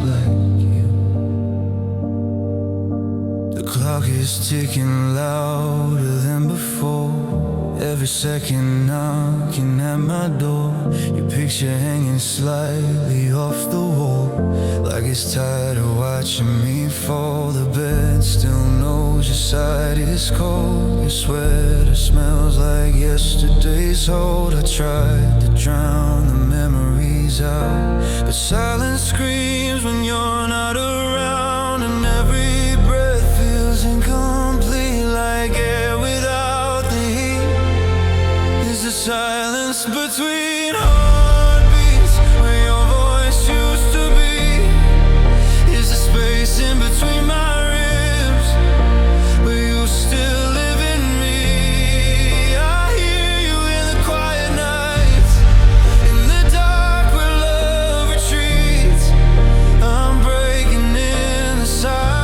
like you. The clock is ticking louder than before, every second knocking at my door. Your picture hanging slightly off the wall, like it's tired of watching me fall. The bed still knows your side is cold. Your sweater smells like yesterday's hold. I tried to drown the memories out, but silence screams when you're not around. And every breath feels incomplete, like air without the heat. Is the silence between heartbeats where your voice used to be? Is the space in between my ribs where you still live in me? I hear you in the quiet nights, in the dark where love retreats. I'm breaking in the silence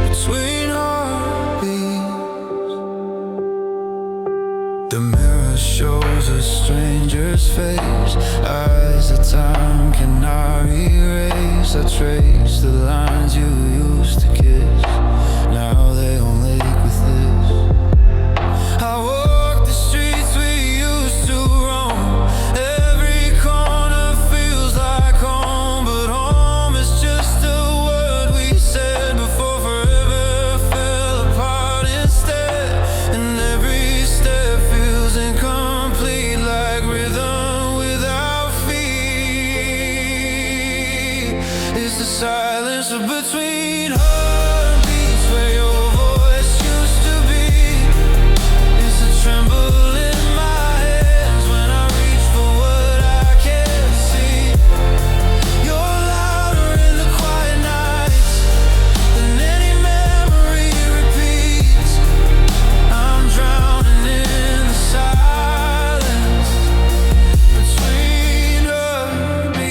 between heartbeats. The mirror shows a stranger's face, eyes that time cannot erase. I trace the lines you used to kiss, now they only ache with this. I walk the streets we used to roam, every corner feels like home. But home is just a word we said before forever fell apart instead. And every step feels incomplete, like rhythm without feet. It's the silence between heartbeats where your voice used to be. It's the tremble in my hands when I reach for what I can't see. You're louder in the quiet nights than any memory repeats. I'm drowning in the silence between heartbeats.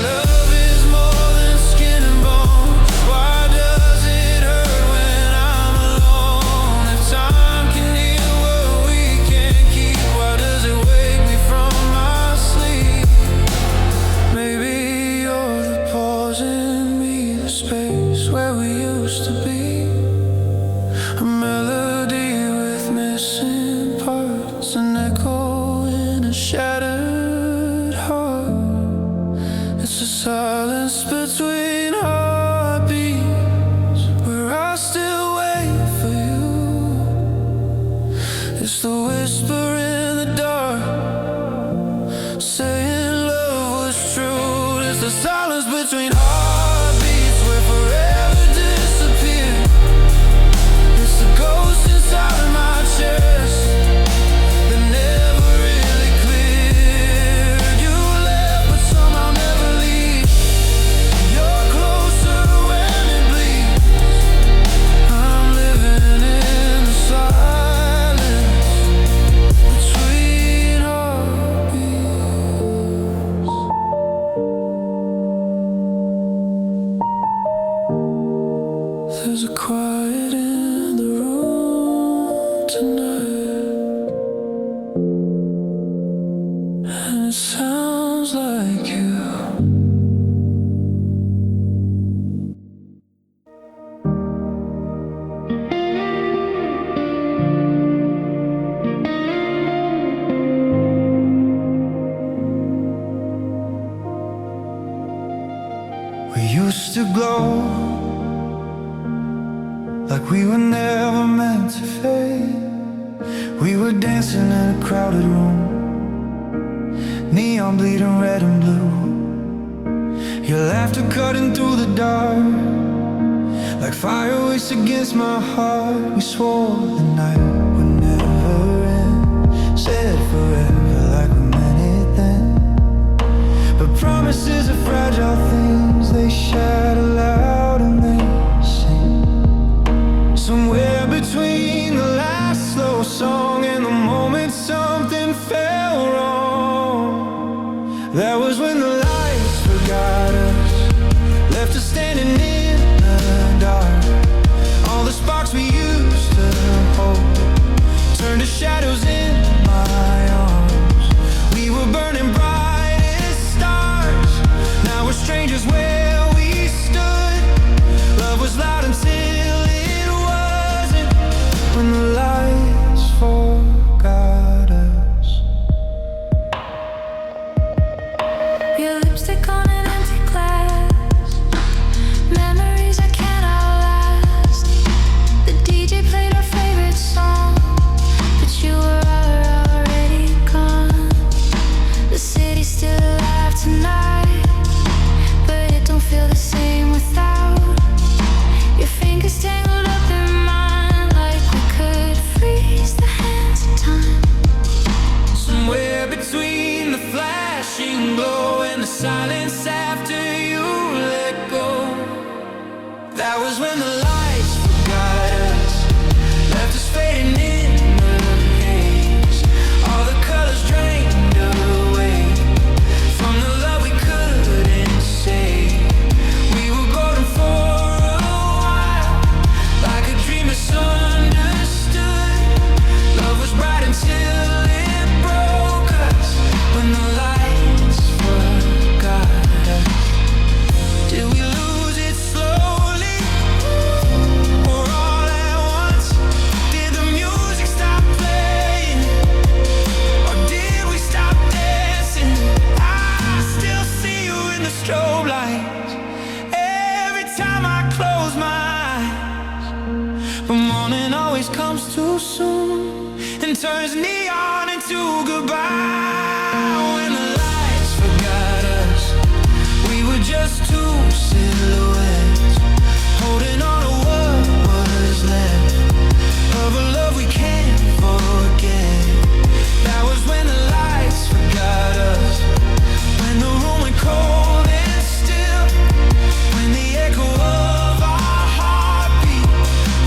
Love is more than skin and bone. Why does it hurt when I'm alone? If time can heal what we can't keep, why does it wake me from my sleep? Maybe you're the pause in me, the space where we used to be. A melody with missing parts, an echo in a shattered heart. It's the silence between heartbeats where I still wait for you. It's the whisper in the dark saying love was true. It's the silence between heartbeats where forever disappear. It's the ghost inside of my chest that never really cleared. You left but somehow never leave. You're closer when it bleeds. I'm living in the silence between heartbeats. There's a quiet in the room tonight, and it sounds like you. We used to glow like we were never meant to fade. We were dancing in a crowded room, neon bleeding red and blue. Your laughter cutting through the dark, like fireworks against my heart. We swore the night would never end, said forever like we meant it then. But promises are fragile things, they shatter loud and they sing. Somewhere between the last slow song and the moment something fell wrong, that was when the lights forgot us, left us standing in the dark. All the sparks we used to hold turned to shadows in my arms. when the lights forgot us. We were just two silhouettes, holding on to what was left of a love we can't forget. That was when the lights forgot us, when the room went cold and still, when the echo of our heartbeat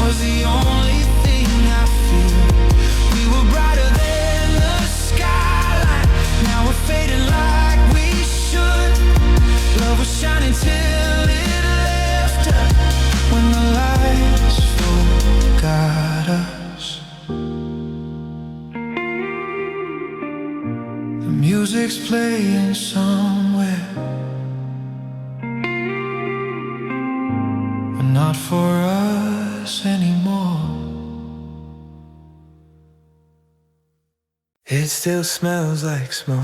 was the only thing I feel. We were brighter than the skyline, now we're fading like we should. Love was shining till it left us, when the lights forgot us. The music's playing somewhere, but not for us anymore. It still smells like smoke,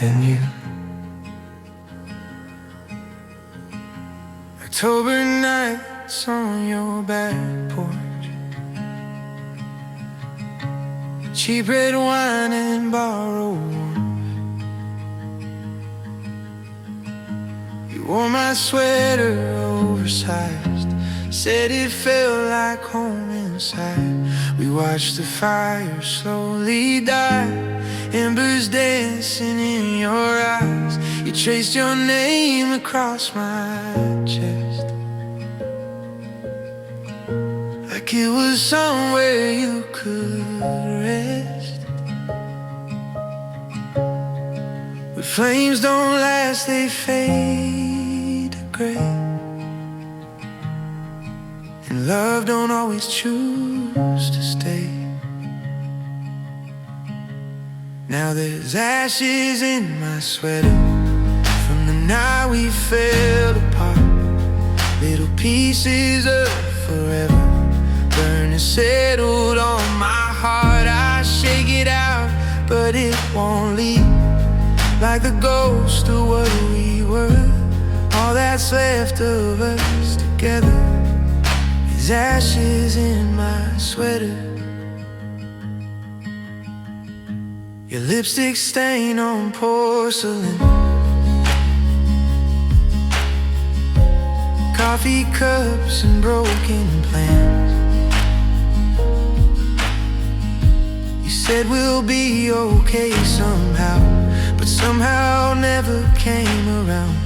and you. October nights on your back porch, cheap red wine and borrowed warmth. You wore my sweater oversized, said it felt like home inside. We watched the fire slowly die, embers dancing in your eyes. You traced your name across my chest, like it was somewhere you could rest. But flames don't last, they fade to gray, and love don't always choose to stay. Now there's ashes in my sweater from the night we fell apart. Little pieces of forever burning settled on my heart. I shake it out, but it won't leave, like the ghost of what we were. All that's left of us together is ashes in my sweater. Your lipstick stain on porcelain, coffee cups and broken plans. You said we'll be okay somehow, but somehow never came around.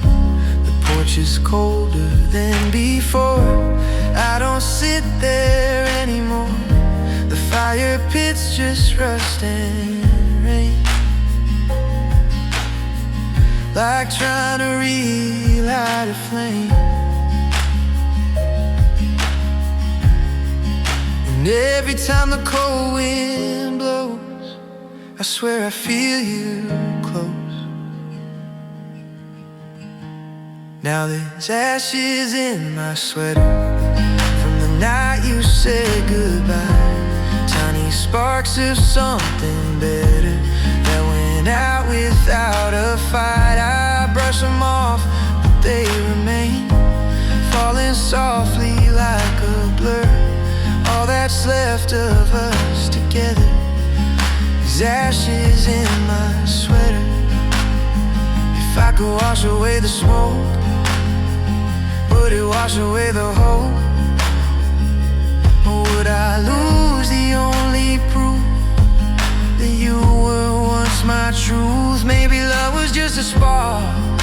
The porch is colder than before, I don't sit there anymore. The fire pit's just rust and rain, like trying to relight a flame. And every time the cold wind blows, I swear I feel you close. Now there's ashes in my sweater from the night you said goodbye. Tiny sparks of something better that went out without a fight. I brush them off, but they remain, falling softly like a blur. All that's left of us together is ashes in my sweater. If I could wash away the smoke, would it wash away the hope? Or would I lose the only proof that you were once my truth? Maybe love was just a spark,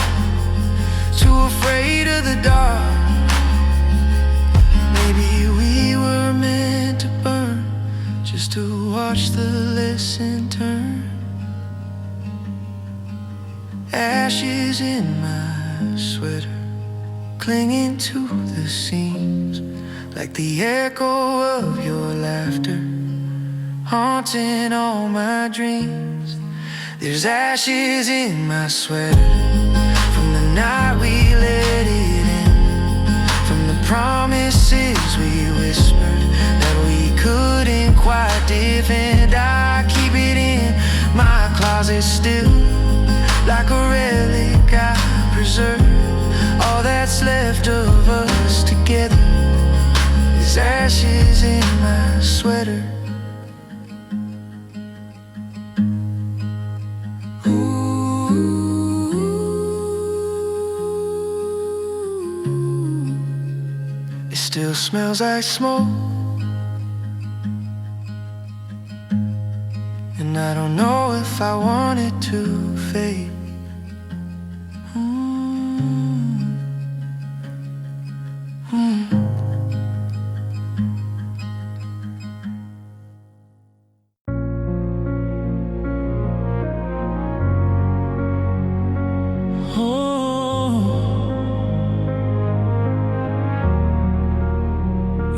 too afraid of the dark. Maybe we were meant to burn, just to watch the lesson turn. Ashes in my sweater, clinging to the seams, like the echo of your laughter, haunting all my dreams. There's ashes in my sweater from the night we let it in, from the promises we whispered that we couldn't quite defend. I keep it in my closet still, like a relic I preserve. All that's left of us together is ashes in smells like smoke, and I don't know if I want it to fade.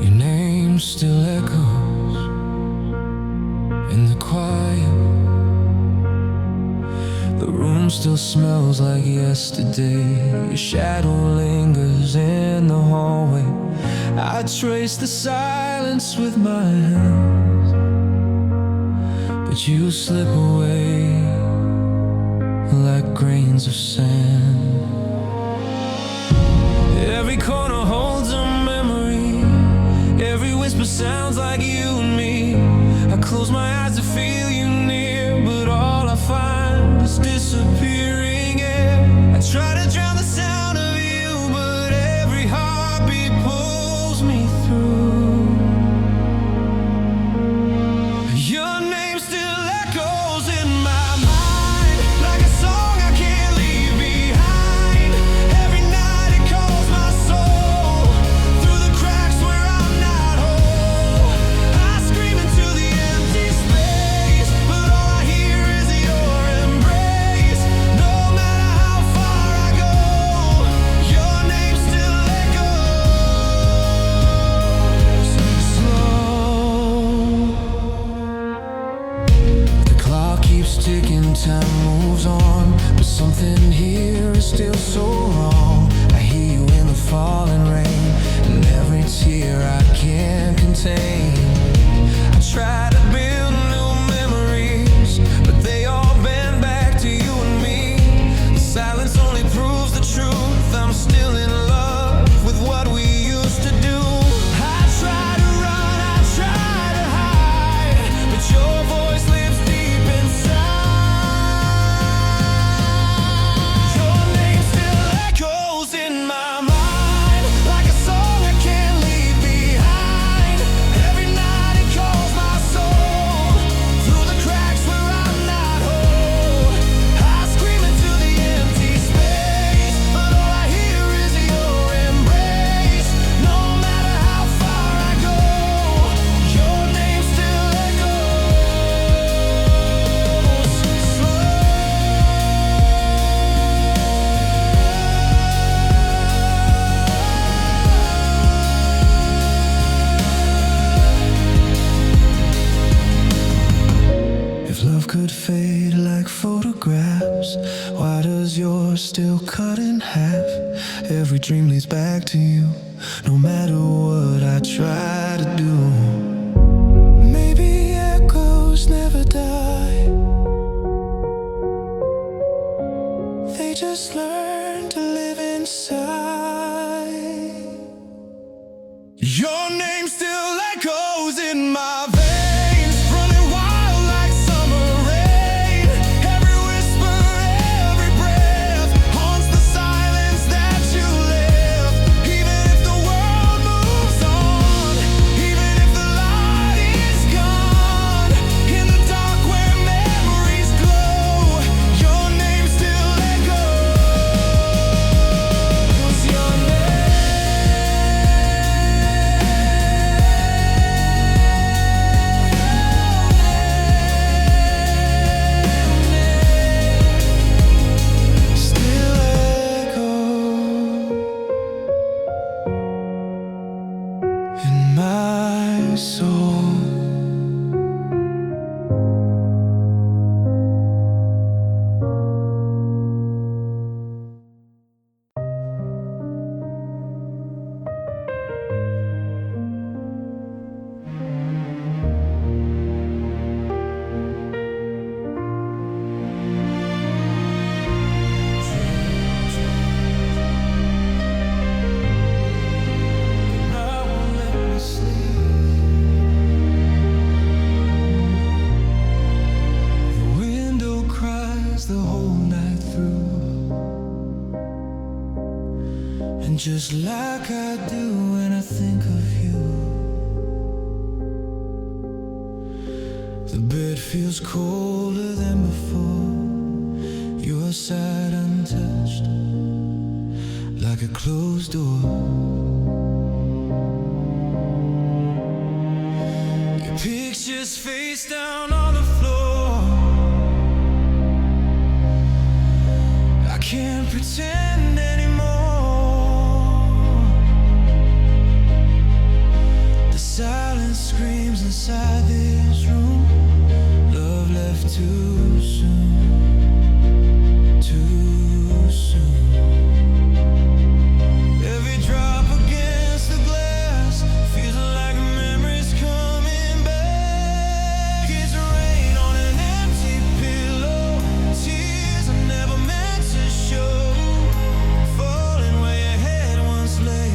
Your name still echoes in the quiet. The room still smells like yesterday. Your shadow lingers in the hallway. I trace the silence with my hands, but you slip away like grains of sand. Every corner holds a memory. Every whisper sounds like you and me. I close my eyes to feel you near, but all I find is disappearing air. I try to drown the sound of you, but every heartbeat pulls me through. Your name still echoes in my mind, like a song I can't leave behind. Every night it calls my soul through the cracks where I'm not whole. I scream into the empty space, but all I hear is your embrace. No matter how far I go, your name still echoes. Slow. The clock keeps ticking, time moves on, but something here is still so wrong. I hear you in the falling rain, and every tear I can't contain. I try to build new memories, but they all bend back to you and me. The silence only proves the truth. I'm still in love with what we used to do. I try to run, I try to hide, but your voice lives deep inside. Your name still echoes in my mind, like a song I can't leave behind. Every night it calls my soul through the cracks where I'm not whole. I scream into the empty space, but all I hear is your embrace. No matter how far I go, your name still echoes. Slow. If love could fade like photographs, why does yours still cut in half? Every dream leads back to you, no matter what I try to do. Maybe echoes never die, they just learn to live inside. Your name still echoes in my veins, running wild like summer rain. Every whisper, every breath haunts the silence that you left. Even if the world moves on, even if the light is gone, in the dark where memories glow, your name still echoes. Your still echoes in my soul. I won't let me sleep. The window cries the whole night through, and just like I do when I think of you, feels colder than before. Your side untouched, like a closed door. Your picture's face down on the floor. I can't pretend anymore. The silence screams inside this room. Love left too soon, too soon. Every drop against the glass feels like memories coming back. It's rain on an empty pillow, tears I never meant to show. Falling where your head once lay,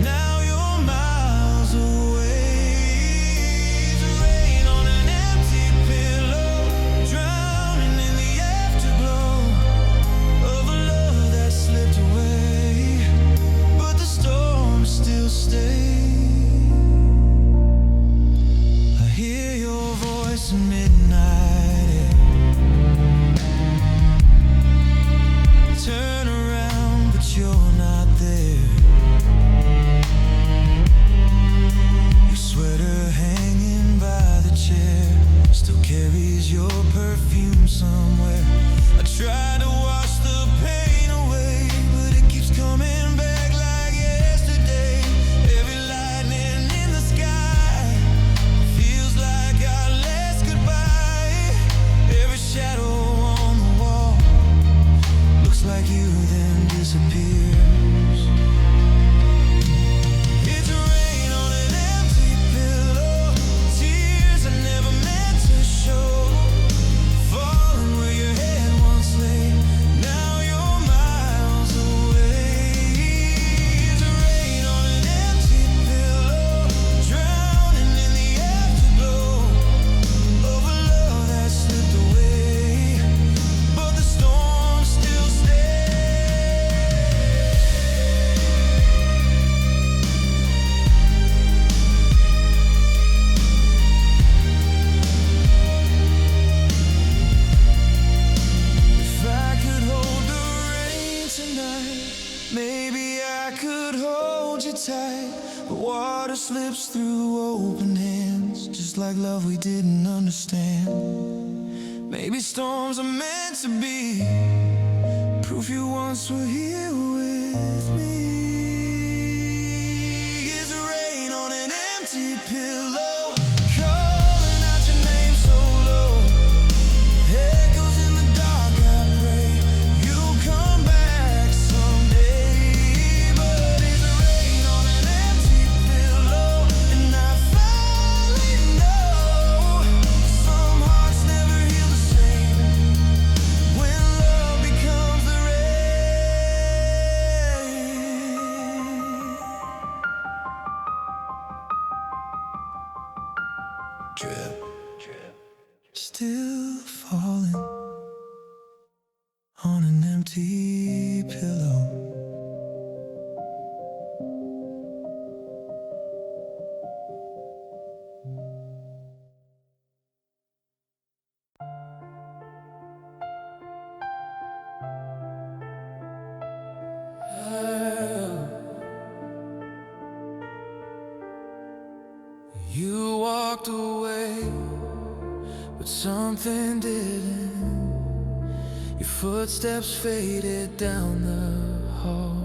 now you're miles away. It's rain on an empty pillow, drowning in the afterglow of a love that slipped away, but the storm still stays. I hear your voice at midnight. Turn around, but you're not there. Your sweater hanging by the chair still carries your perfume somewhere. I try to wash the pain away, but it keeps coming back like yesterday. Every lightning in the sky feels like our last goodbye. Every shadow on the wall looks like you, then disappears. It's rain on an empty pillow, tears I never meant to show. Falling where your head once lay, now you're miles away. It's rain on an empty pillow, drowning in the afterglow of a love that slipped away, but the storm still stays. If I could hold the rain tonight, maybe I could hold you tight. The water slips through open hands, just like love we didn't understand. Maybe storms are meant to be, proof you once were here with me. It's rain on an empty pillow, calling out your name so low. Echoes in the dark, I pray you'll come back someday. But it's rain on an empty pillow, and I finally know some hearts never heal the same when love becomes the rain. Drip, drip, still falling on an empty pillow. You walked away, but something didn't. Your footsteps faded down the hall,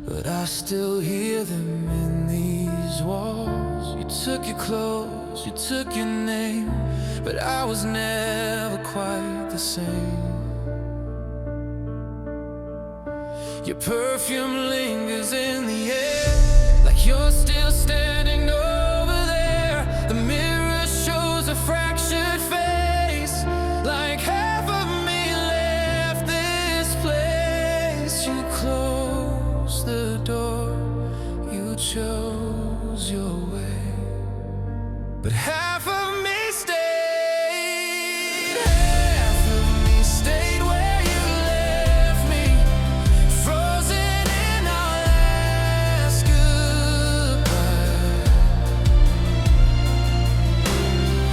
but I still hear them in these walls. You took your clothes, you took your name, but I was never quite the same. Your perfume lingers in the air, like you're still standing over there. The mirror shows a fractured face, like half of me left this place. You closed the door, you chose your way, but half of me stayed. Half of me stayed where you left me, frozen in our last goodbye.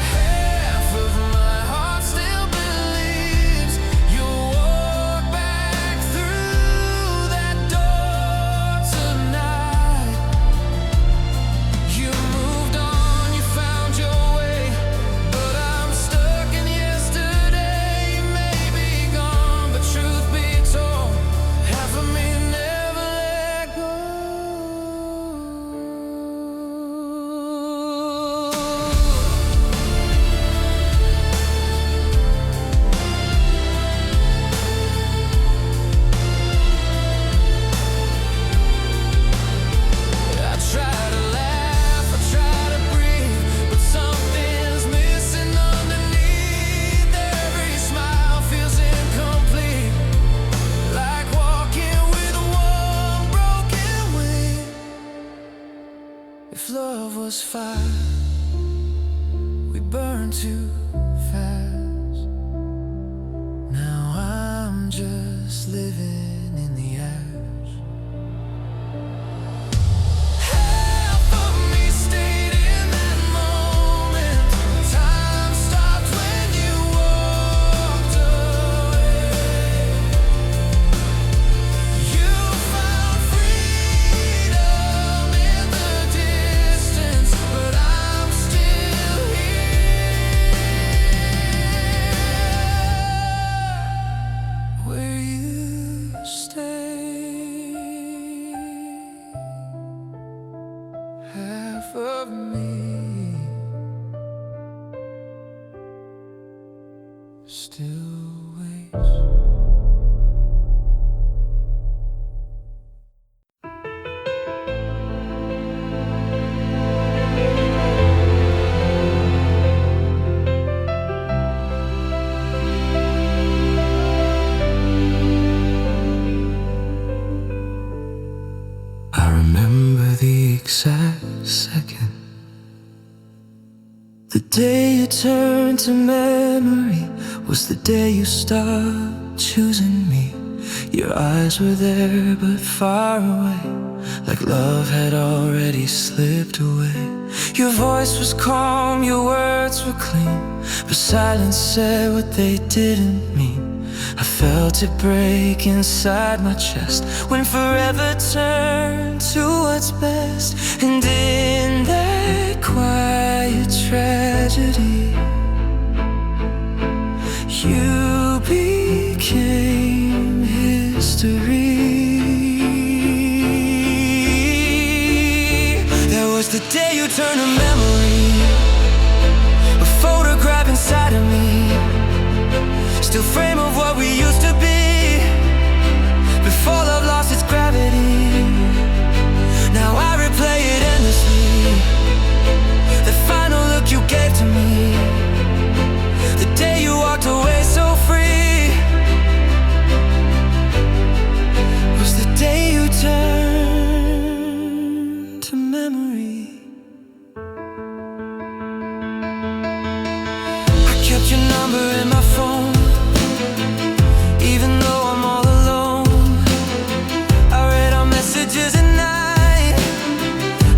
Half of fire we burned too fast. Now I'm just living in the ash. Half of me stayed in that moment. Time stopped when you walked away. You found freedom in the distance, but I'm still here where you stay. Half of me still waits. I remember the exact second, the day you turned to memory was the day you stopped choosing me. Your eyes were there but far away, like love had already slipped away. Your voice was calm, your words were clean, but silence said what they didn't mean. I felt it break inside my chest when forever turned to what's best. And in that quiet tragedy, you became history. That was the day you turned a memory, a photograph inside of me, still frame of what we used to be before love lost its gravity. Now I replay it endlessly, the final look you gave to me, the day you walked away so free, was the day you turned to memory. I kept your number in my phone, even though I'm all alone. I read our messages at night,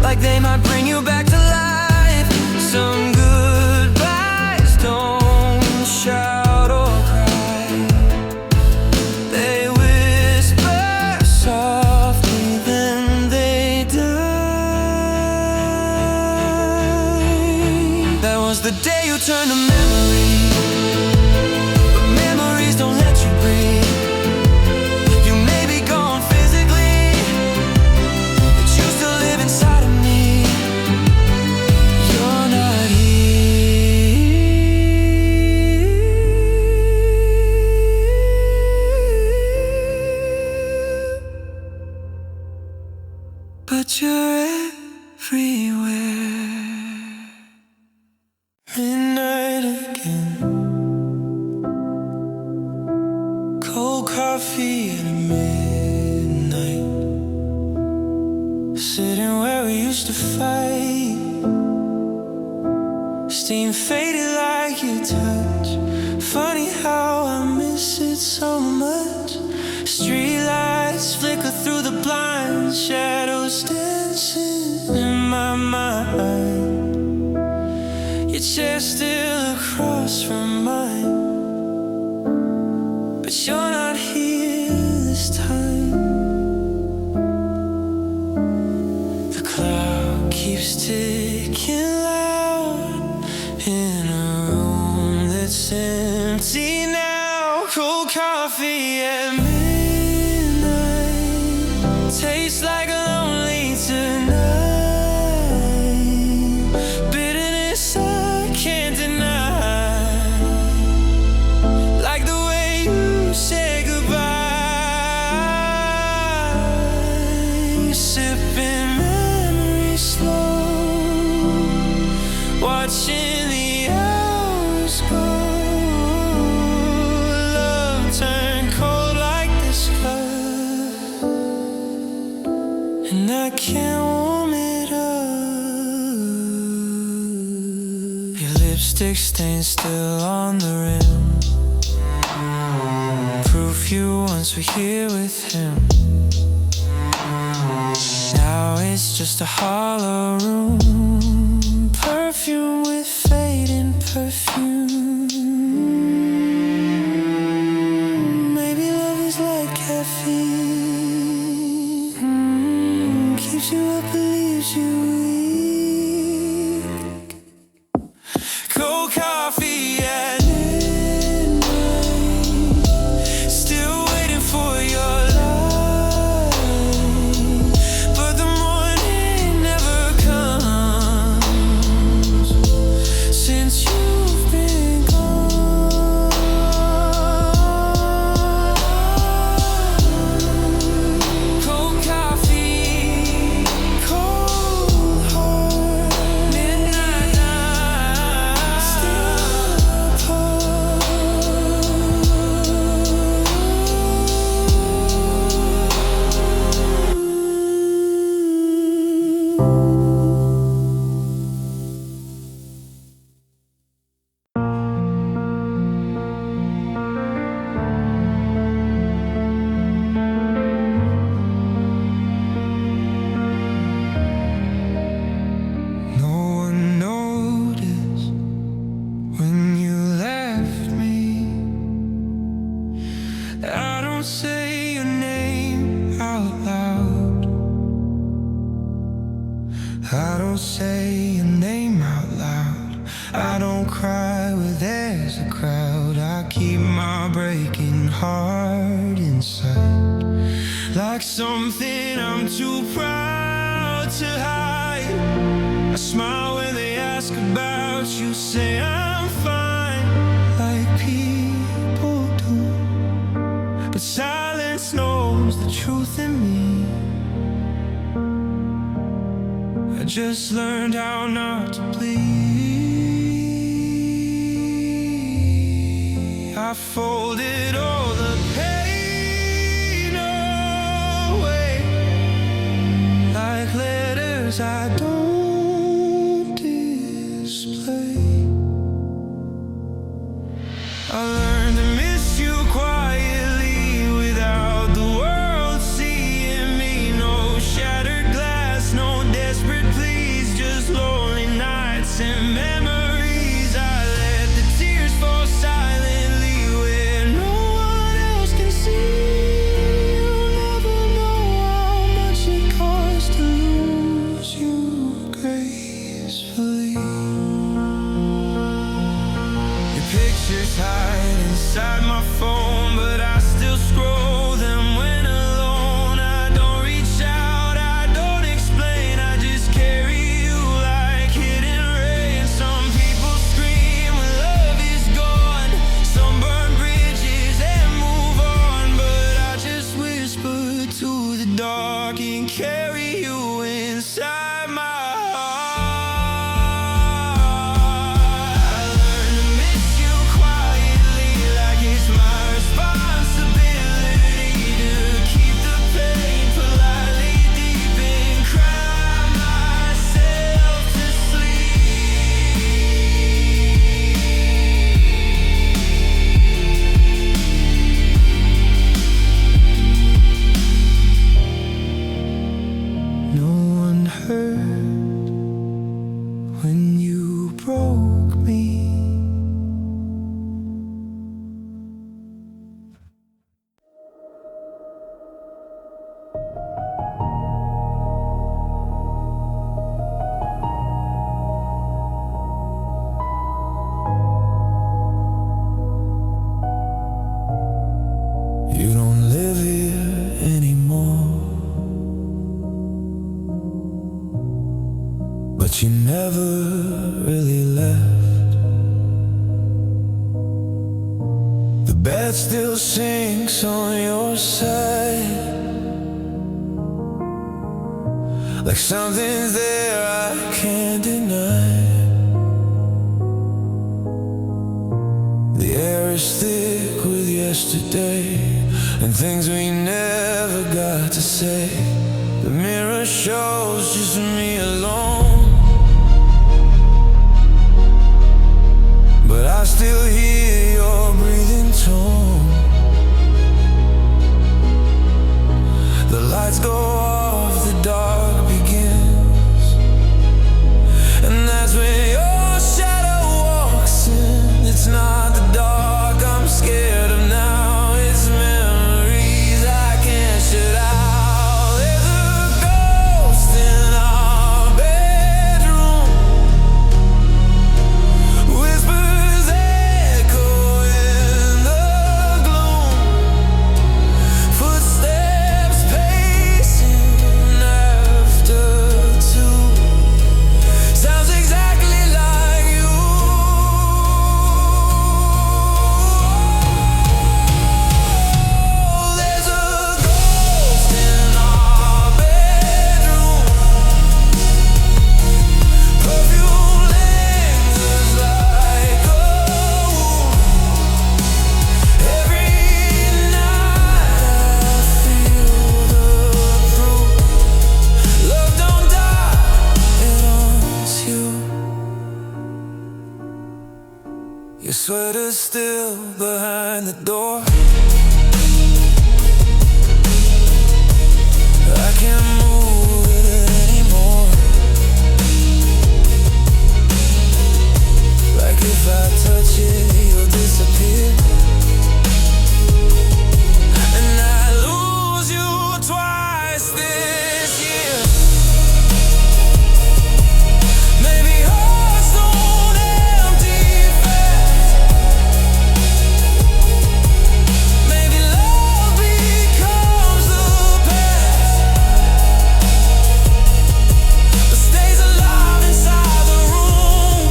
like they might bring you back to life. Some goodbyes don't shout or cry, they whisper softly, then they die. That was the day you turned to memory, but memories don't let you breathe. You may be gone physically, but you still live inside of me. You're not here, but you're everywhere. Midnight again, cold coffee at midnight, sitting where we used to fight, steam faded like your touch. Funny how I miss it so much. Streetlights flicker through the blinds, shadows dancing in my mind. Your chair's still across from mine, but you're not here this time. The clock keeps ticking loud in a room that's empty now. Cold coffee at midnight tastes like a lonely tonight. Bitterness I can't deny, like the way you say goodbye. Sipping memory slow, watching the hours go. Love turned cold like this cup, and I can't warm it up. lipstick stain still on the rim. Proof you once were here with him. Now it's just a hollow room, perfume with fading perfume. Maybe love is like caffeine, keeps you up and leaves you weak. Cold coffee at midnight, still waiting for your light, but the morning never comes since you've been gone. Cold coffee, cold heart, midnight night, still apart. No one noticed when you left me. I don't say your name out loud. I don't say your name out loud. I don't cry where there's a crowd. I keep my breaking heart inside, like something I'm too proud to hide. I smile when they ask about you, say I'm fine, like people do. But silence knows the truth in me. I just learned how not to bleed. I folded all the pain away, like letters I don't display. I learned to miss you quietly without the world seeing me. No shattered glass, no desperate pleas, just lonely nights and memories. I let the tears fall silently where no one else can see. You'll never know how much it costs to lose you gracefully. Your pictures hide inside my phone, but I still scroll them when alone. I don't reach out, I don't explain, I just carry you like hidden rain. Some people scream when love is gone, some burn bridges and move on, but I just whisper to the dark and carry you inside my heart. I learned to miss you quietly, like it's my responsibility to keep the pain politely deep and cry myself to sleep. No one heard when you broke me. You don't live here anymore, but you never really left. The bed still sinks on your side, like something's there I can't deny. The air is thick with yesterday and things we never got to say. The mirror shows just me alone. Your sweater's still behind the door. I can't move it anymore. Like if I touch it, you'll disappear. And I lose you twice this year. Maybe hearts don't empty fast. Maybe love becomes the past, but stays alive inside the room,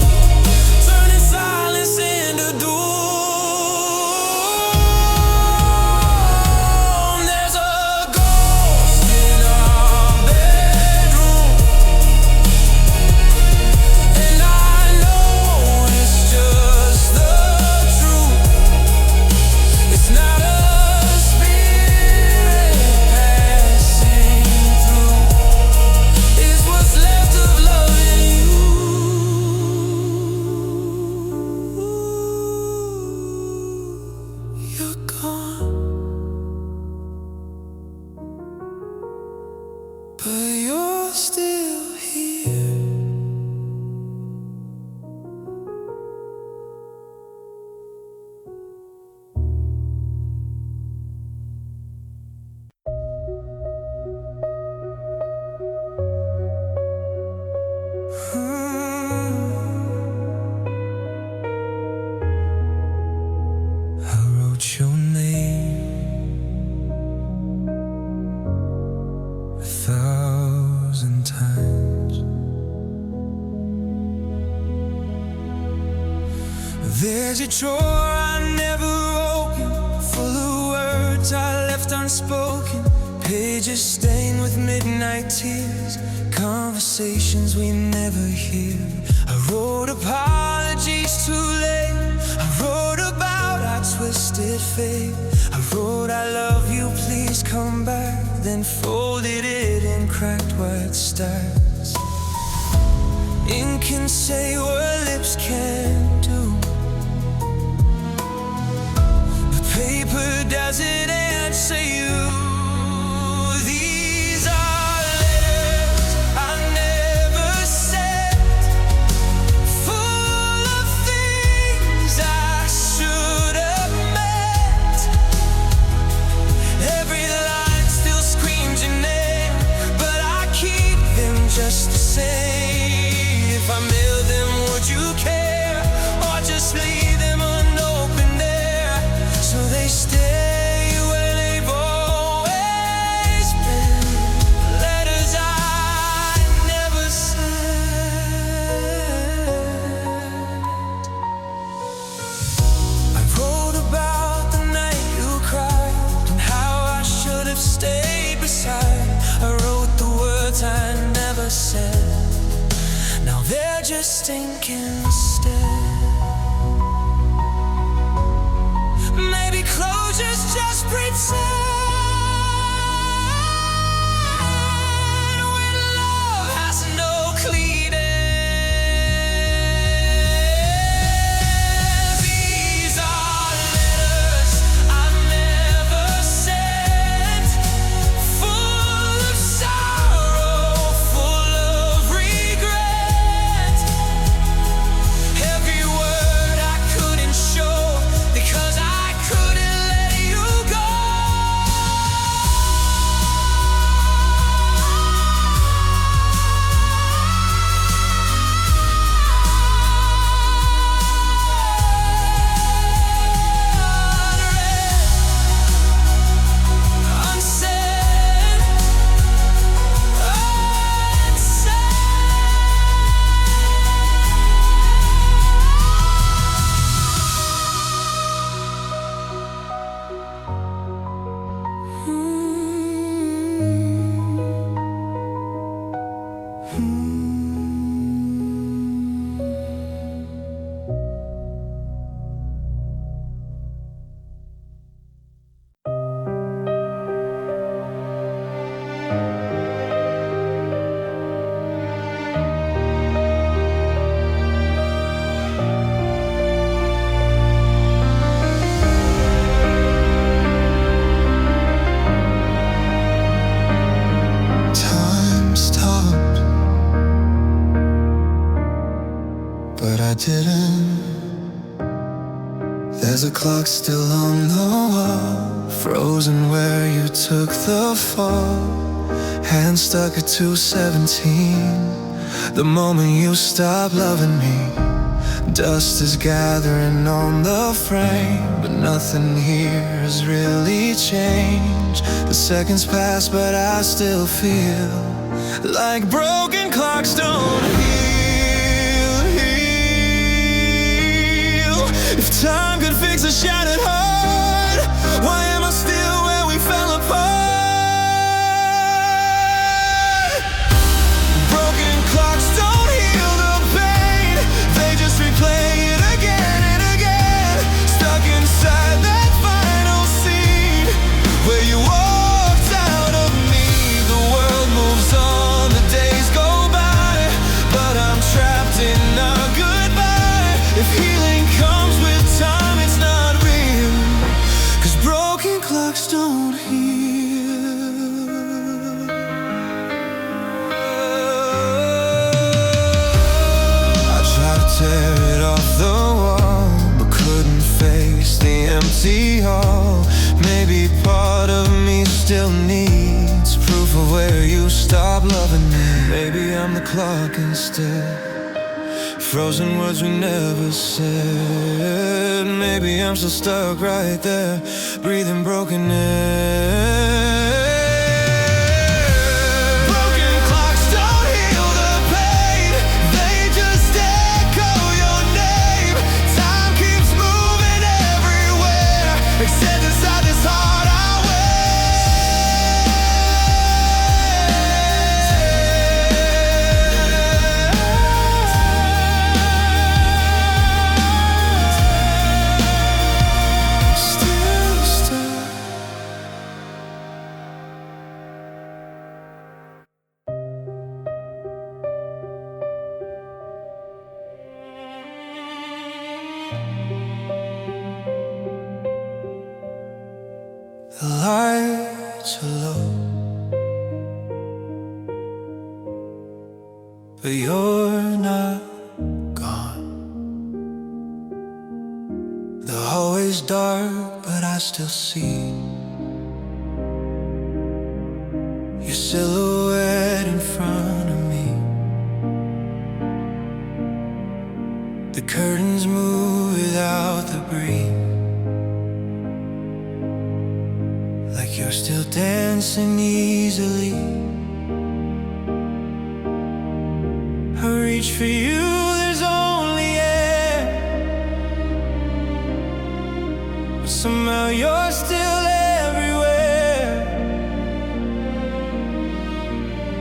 turning silence into doom. There's a ghost in our bedroom, and I know it's just the truth. It's not a spirit passing through. It's what's left of loving you. You're gone, but you're still here. I wrote your name 1,000 times. There's a drawer I never opened, full of words I left unspoken, pages stained with midnight tears, conversations we never hear. I wrote apologies too late. I wrote about our twisted fate. I wrote I love you, please come back, then folded it in cracked white stars. Ink can say what lips can't do, but paper doesn't answer you. These are letters I never sent, full of things I should have meant. Every line still screams your name, but I keep them just the same. If I mail them, would you care? Or just leave them unopened there, so they stay where they've always been. Letters I never sent. I wrote about the night you cried and how I should have stayed beside. I wrote the words I never said. Now they're just ink instead. Maybe closure's just pretend. When love has no clean end. These are letters I never sent, full of sorrow, full of regret. Every word I couldn't show because I couldn't let you go. but I didn't. There's a clock still on the wall, frozen where you took the fall. Hand stuck at 2:17, the moment you stopped loving me. Dust is gathering on the frame, but nothing here has really changed. The seconds pass, but I still feel like broken clocks don't heal. If time could fix a shattered heart, why am I still where we fell apart? Broken clocks don't heal the pain, they just replay it again and again. Stuck inside that final scene where you walked out of me. The world moves on, the days go by, but I'm trapped in a goodbye. If healing comes with time, it's not real, 'cause broken clocks don't heal. I tried to tear it off the wall, but couldn't face the empty hall. Maybe part of me still needs proof of where you stopped loving me. Maybe I'm the clock instead, frozen words we never said. Maybe I'm still stuck right there, breathing broken air. Broken clocks don't heal the pain, they just echo your name. Time keeps moving everywhere, except inside this heart I the lights are low, but you're not gone. The hallway's dark, but I still see your silhouette in front of me. The curtains move without the breeze, like you're still dancing easily. I reach for you, there's only air, but somehow you're still everywhere.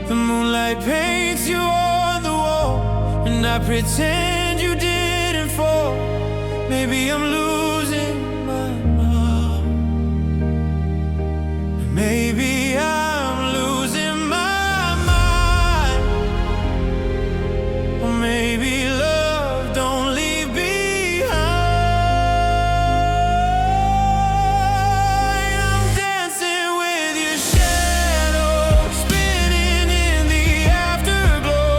The moonlight paints you on the wall, and I pretend you didn't fall. Maybe I'm losing my mind. Maybe I'm losing my mind. Or maybe love don't leave behind. I'm dancing with your shadow, spinning in the afterglow,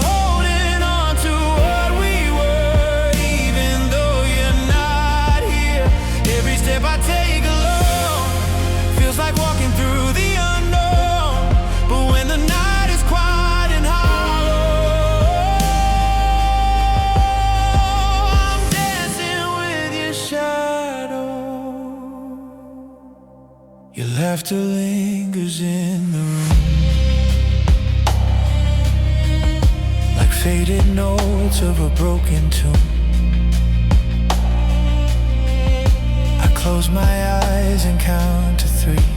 holding on to what we were, even though you're not here. Every step I take alone feels like walking through the unknown. But when the night is quiet and hollow, I'm dancing with your shadow. Your laughter lingers in the room, like faded notes of a broken tune. I close my eyes and count to 3,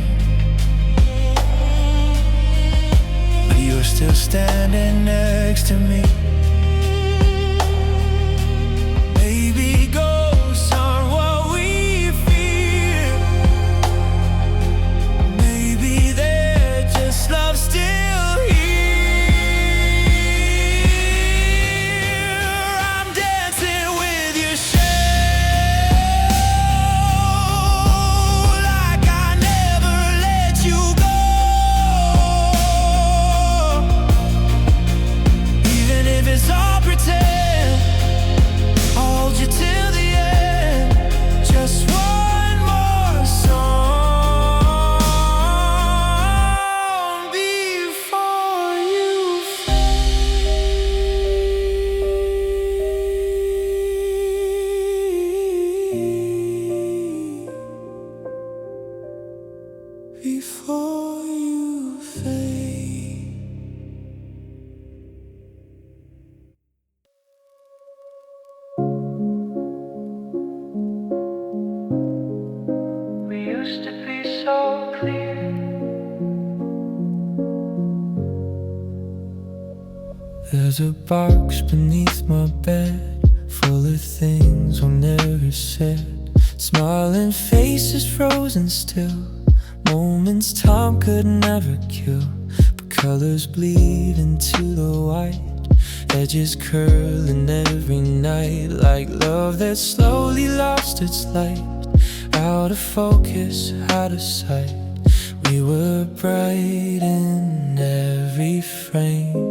but you're still standing next to me. Maybe ghosts aren't what we fear. Maybe they're just love still here. I'm dancing with your shadow, like I never let you go. Even if There's a box beneath my bed, full of things we'll never said. Smiling faces frozen still, moments time could never kill. But colors bleed into the white, edges curling every night, like love that slowly lost its light. Out of focus, out of sight, we were bright in every frame.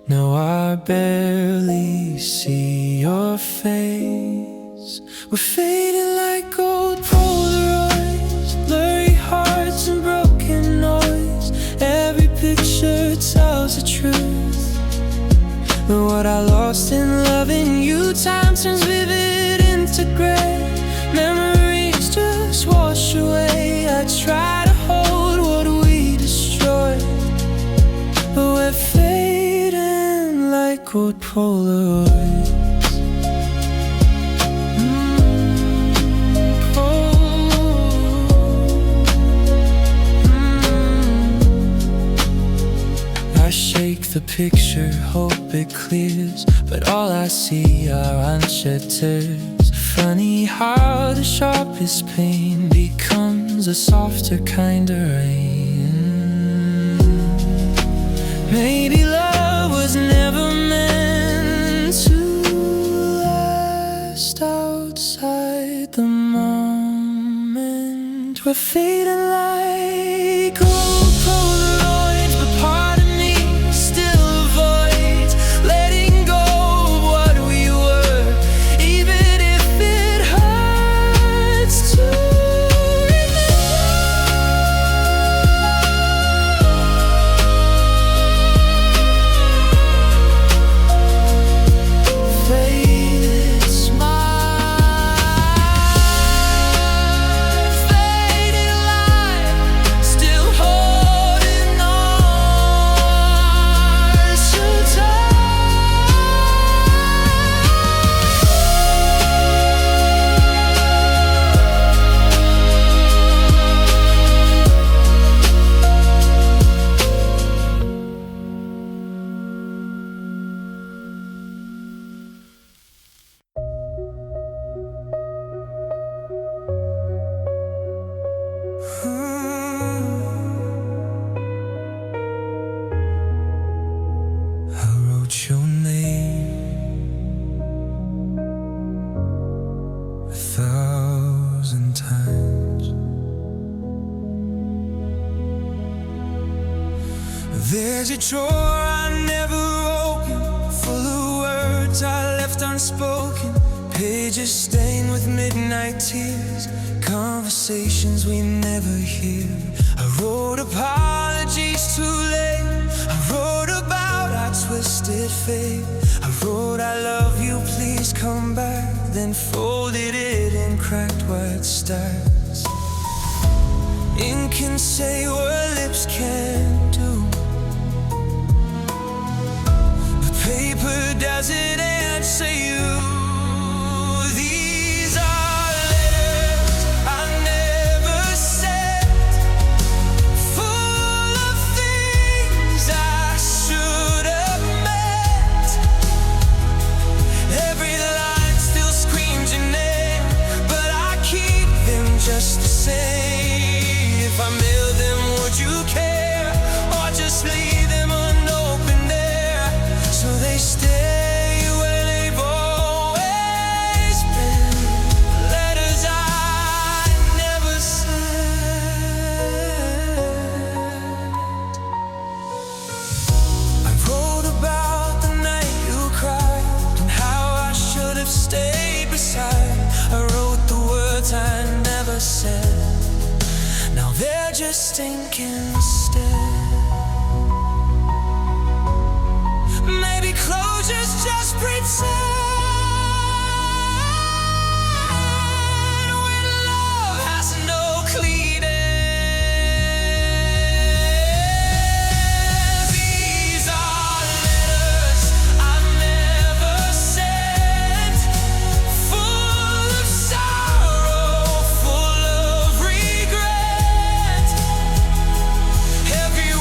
Now I barely see your face. We're fading like old Polaroids, blurry hearts and broken noise. Every picture tells the truth, but what I lost in loving you, time turns vivid into gray. Memories just wash away. I try to hold what we destroyed, but we're fading like old Polaroids. I shake the picture, hope it clears, but all I see are unshed tears. Funny how the sharpest pain becomes a softer kind of rain. Maybe love was never meant to last outside the moment. We're fading like old Polaroids, but part of me still avoids letting go of what we were, even if it hurts to faded smile, faded light, still holding on so I wrote your name 1,000 times. There's a drawer I never opened, full of words I left unspoken, pages stained with midnight tears, conversations we never hear. I wrote apologies too late, I wrote about our twisted fate. I wrote I love you, please come back, then folded it in cracked white stacks. Ink can say what lips can't do, but paper doesn't answer you. These are letters I never sent, full of things I should have meant. Every line still screams your name, but I keep them just the same. If I mail them, would you care? Or just leave them unopened there, so they stay where they've always been. Letters I never sent. I wrote about the night you cried and how I should have stayed beside. I wrote the words I never said, now they're just ink instead. Maybe closure's just pretend, when love has no clean end. These are letters I never sent, full of sorrow, full of regret. Every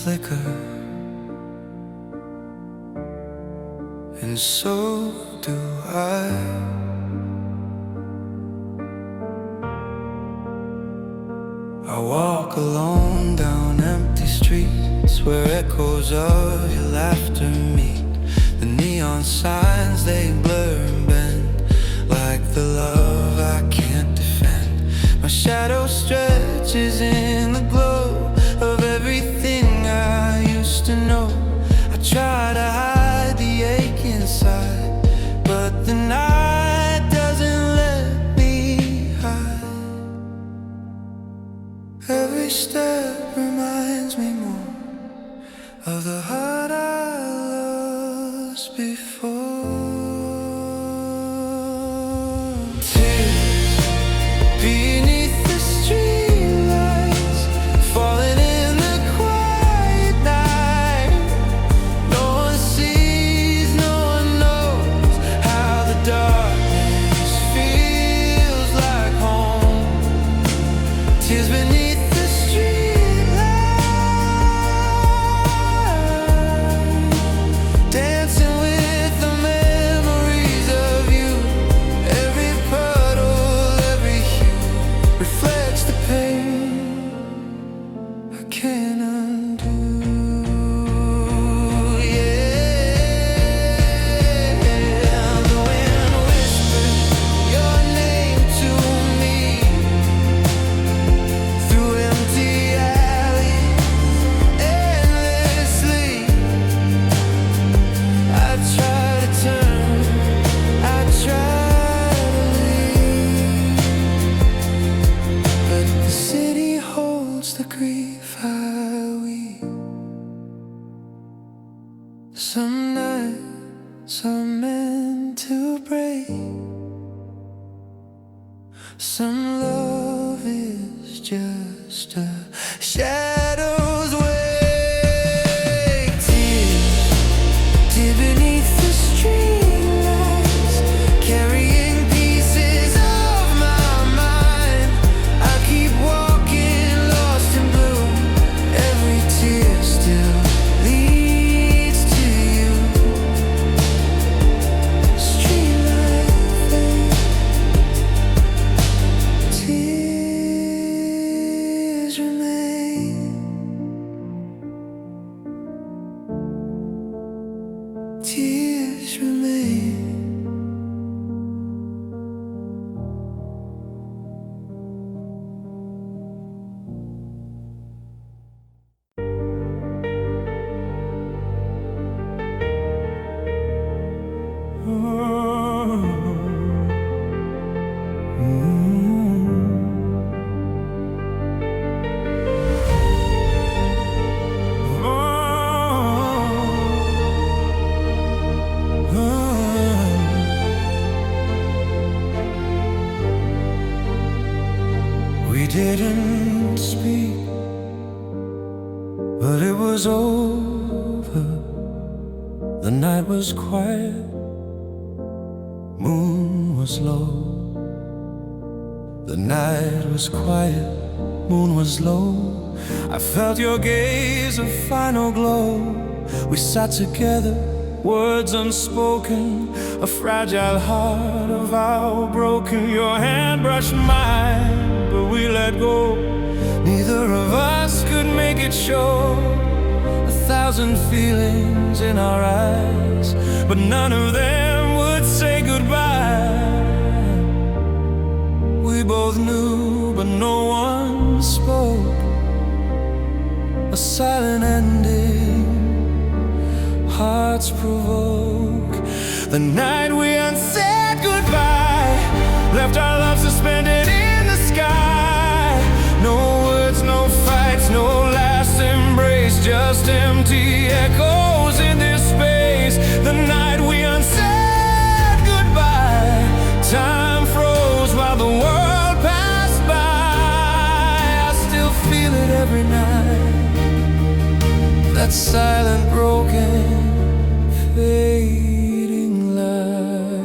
flicker, and so do I. I walk alone down empty streets where echoes of your laughter meet. The neon signs, they blur and bend like the love I can't defend. My shadow stretches in the glow of everything I used to know. I try to hide the ache inside, but the night doesn't let me hide. Every step reminds me more of the heart I lost before. Tears beneath the streetlights, falling in the quiet night. No one sees, no one knows how the darkness feels like home. Tears beneath the streetlights, dancing with the memories of you. Every puddle, every hue reflects the pain I can't undo. Yeah, the wind whispers your name to me through empty alleys endlessly. I try to turn, I try to leave, but the city holds the grief I weep. Some nights are meant to break. Some love is just a shadow's wake. Tears deep beneath the streetlights, carrying pieces of my mind. I keep walking, lost in blue. Every tear still leads to you. Streetlight fade, tears remain. Tears remain. We didn't speak, but it was over. The night was quiet, moon was low. The night was quiet, moon was low. I felt your gaze, a final glow. We sat together, words unspoken, a fragile heart of our broken. Your hand brushed mine, but we let go. Neither of us could make it show. 1,000 feelings in our eyes, but none of them would say goodbye. We both knew, but no one spoke. A silent ending, hearts provoke. The night we unsaid goodbye left our love suspended in the sky. No words, no fights, no last embrace, just empty echoes in this space. The night we unsaid goodbye, time froze while the world passed by. I still feel it every night, that silent, broken, fading light.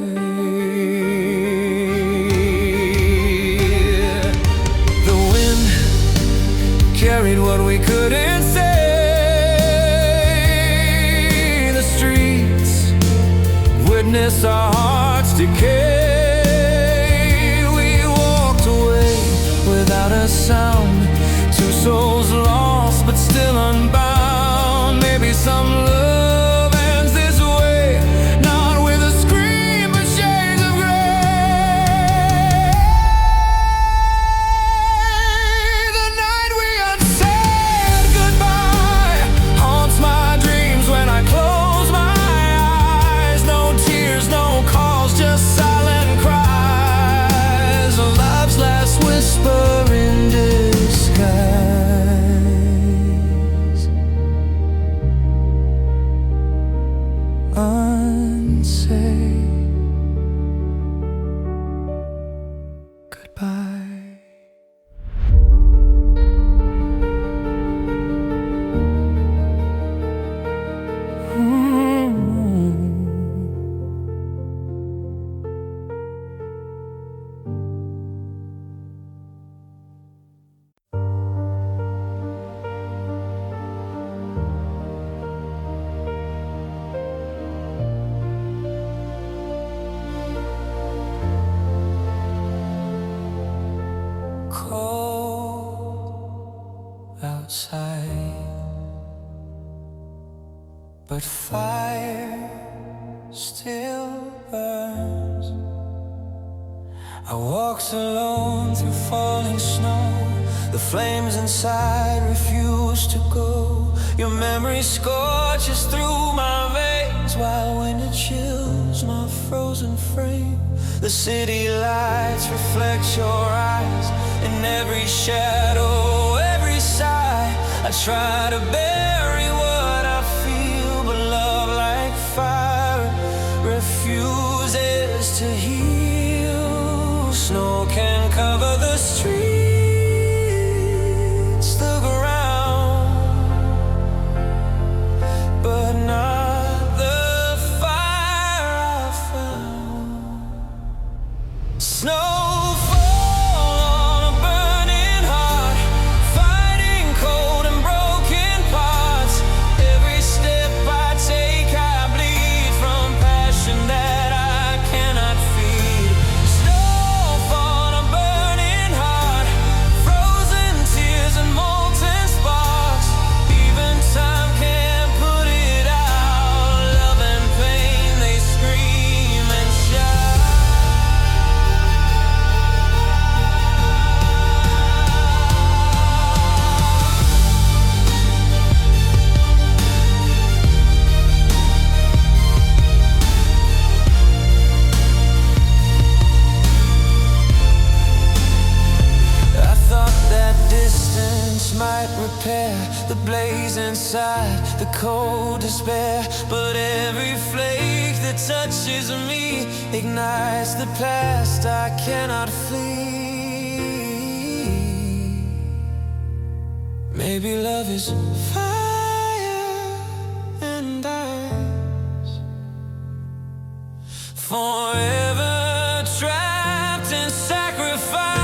The wind carried what we couldn't say. witness our hearts decay. We walked away without a sound, two souls lost but still unbound. Maybe some love ends this way, not with a scream but shades of grey. The night we unsaid goodbye haunts my dreams when I close my eyes. No tears, no calls, just silent cries. Love's last whisper in disguise. Unsaid goodbye. Cold outside, but fire still burns. I walked alone through falling snow. The flames inside refuse to go. Your memory scorches through my veins, while winter chills my frozen frame. The city lights reflect your eyes in every shadow, every sigh. I try to bury what I feel, but love like fire refuses to heal. Snow can cover the streets, the ground, but not the fire I found. Snowfall on a burning heart, fighting cold and broken parts. Every step I take, I bleed from passion that I cannot feed. Snowfall on a burning heart, frozen tears and molten sparks. Even time can't put it out. Love and pain, they scream and shout. I thought that distance might repair the blaze inside, the cold despair. But every flake that touches me ignites the past I cannot flee. Maybe love is fire and ice, forever trapped in sacrifice.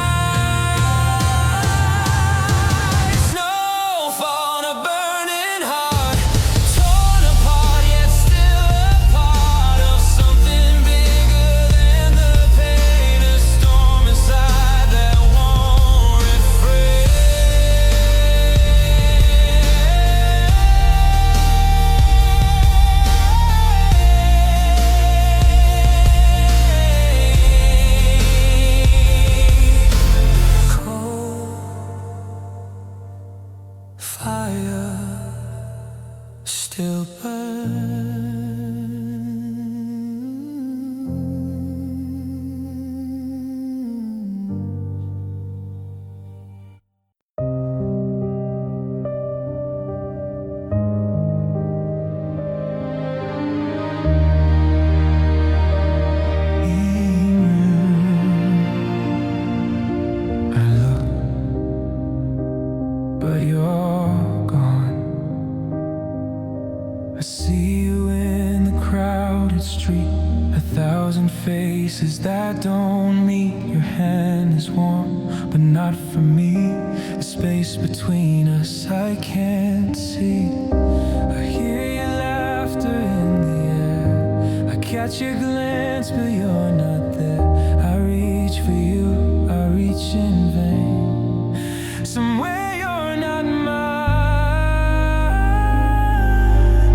Snowfall on a burning heart, torn apart yet still a part of something bigger than the pain. A storm inside that won't refrain. Cold fire still burns. I look, but you're gone. I see you in the crowded street, 1,000 faces that don't meet. Your hand is warm, but not for me. The space between us I can't see. I hear your laughter in the air, I catch your glance but you're not there. I reach for you, I reach in vain. Somewhere you're not mine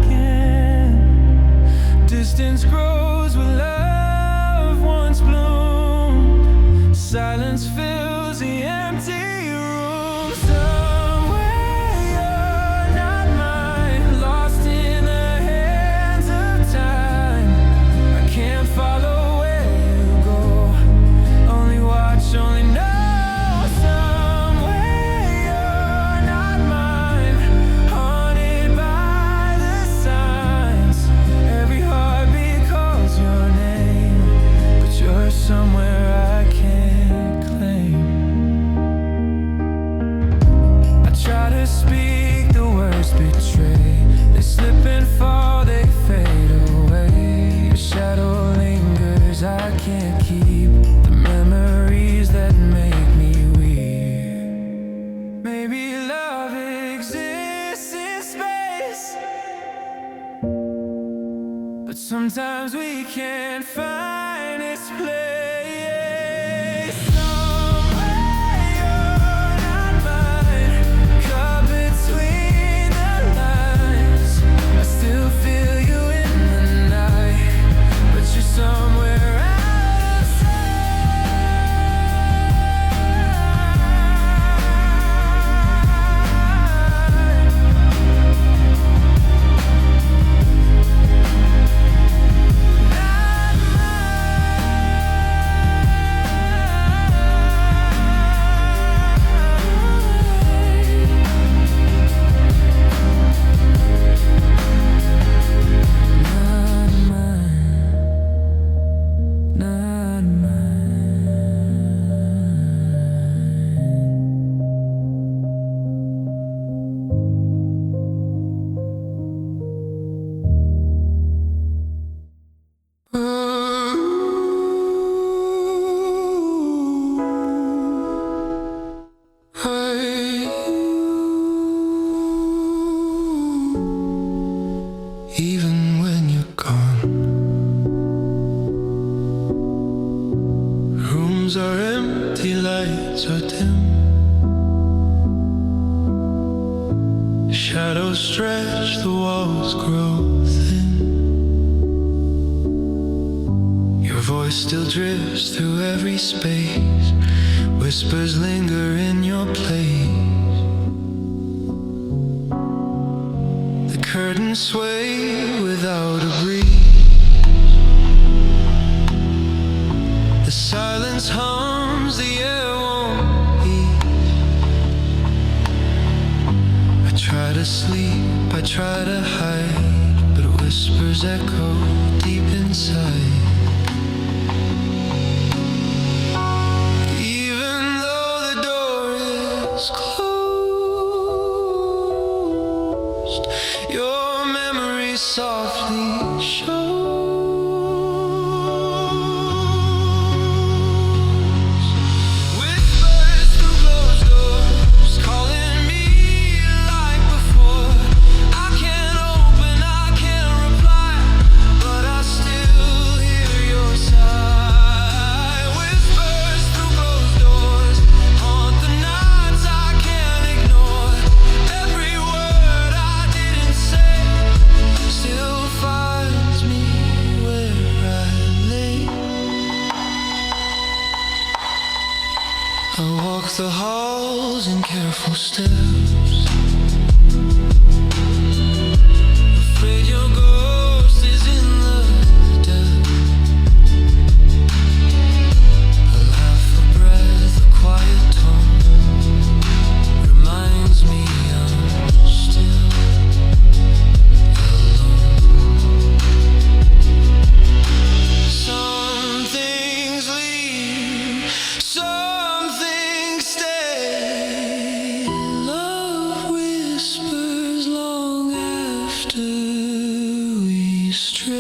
again. Distance grows where love once bloomed. Silence fills the empty room. Somewhere you're not mine, lost in the hands of time. I can't follow where you go, only watch, only know. Somewhere you're not mine, haunted by the signs. Every heartbeat calls your name, but you're somewhere I can't claim. I try to speak, the words betray. They slip and fall, they fade away. Your shadow lingers, I can't keep the memories that make me weak. Maybe love exists in space, but sometimes we can't find its place. Somewhere you're not mine, caught between the lines. I still feel you in the night, but you're somewhere out of even when you're gone, rooms are empty, lights are dim. Shadows stretch, the walls grow thin. Your voice still drifts through every space. Whispers linger in your place. The curtains sway without a breeze. The silence hums, the air won't ease. I try to sleep, I try to hide, but whispers echo deep inside. Even though the door is closed, your memory softly shows. Whispers through closed doors, calling me like before. I can't open, I can't reply, but I still hear your sigh. Whispers through closed doors, haunt the nights I can't ignore. Every word I didn't say still finds me where I lay. I walk the halls in careful steps, afraid your ghost is in the depth. A laugh, a breath, a quiet tone reminds me I'm still alone. Some things leave, some things stay. Love whispers long after we stray.